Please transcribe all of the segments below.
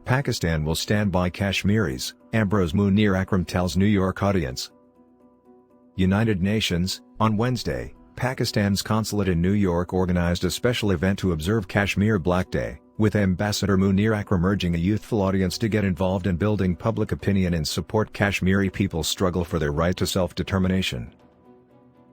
Pakistan will stand by Kashmiris, Ambassador Munir Akram tells New York audience. United Nations, on Wednesday, Pakistan's Consulate in New York organized a special event to observe Kashmir Black Day, with Ambassador Munir Akram urging a youthful audience to get involved in building public opinion and support Kashmiri people's struggle for their right to self-determination.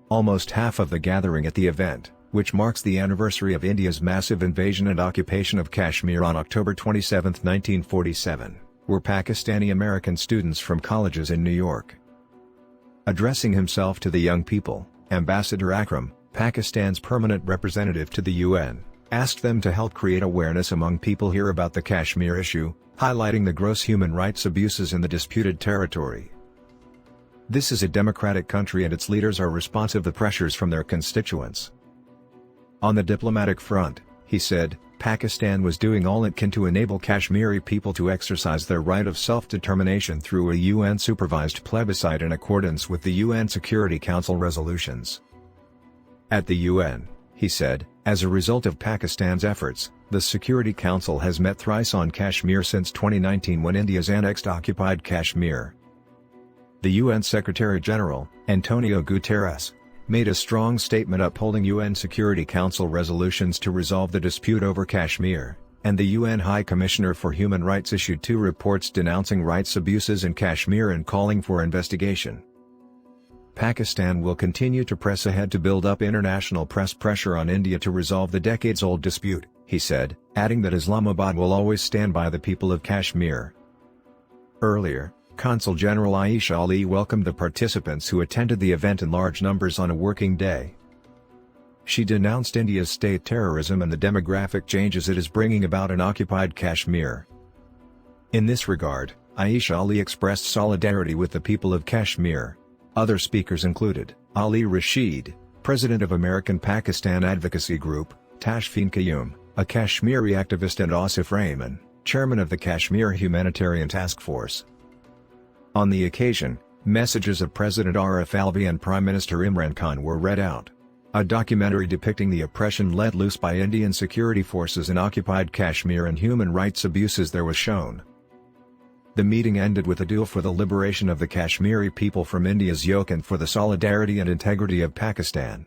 Almost half of the gathering at the event, which marks the anniversary of India's massive invasion and occupation of Kashmir on October 27, 1947, were Pakistani-American students from colleges in New York. Addressing himself to the young people, Ambassador Akram, Pakistan's permanent representative to the UN, asked them to help create awareness among people here about the Kashmir issue, highlighting the gross human rights abuses in the disputed territory. This is a democratic country and its leaders are responsive to pressures from their constituents. On the diplomatic front, he said, Pakistan was doing all it can to enable Kashmiri people to exercise their right of self-determination through a UN-supervised plebiscite in accordance with the UN Security Council resolutions. At the UN, he said, as a result of Pakistan's efforts, the Security Council has met thrice on Kashmir since 2019 when India's annexed occupied Kashmir. The UN Secretary-General, Antonio Guterres, made a strong statement upholding UN Security Council resolutions to resolve the dispute over Kashmir, and the UN High Commissioner for Human Rights issued 2 reports denouncing rights abuses in Kashmir and calling for investigation. Pakistan will continue to press ahead to build up international pressure on India to resolve the decades-old dispute, he said, adding that Islamabad will always stand by the people of Kashmir. Earlier, Consul General Aisha Ali welcomed the participants who attended the event in large numbers on a working day. She denounced India's state terrorism and the demographic changes it is bringing about in occupied Kashmir. In this regard, Aisha Ali expressed solidarity with the people of Kashmir. Other speakers included, Ali Rashid, president of American Pakistan Advocacy Group, Tashfeen Qayyum, a Kashmiri activist, and Asif Rahman, chairman of the Kashmir Humanitarian Task Force. On the occasion, messages of President Arif Alvi and Prime Minister Imran Khan were read out. A documentary depicting the oppression let loose by Indian security forces in occupied Kashmir and human rights abuses there was shown. The meeting ended with a duel for the liberation of the Kashmiri people from India's yoke and for the solidarity and integrity of Pakistan.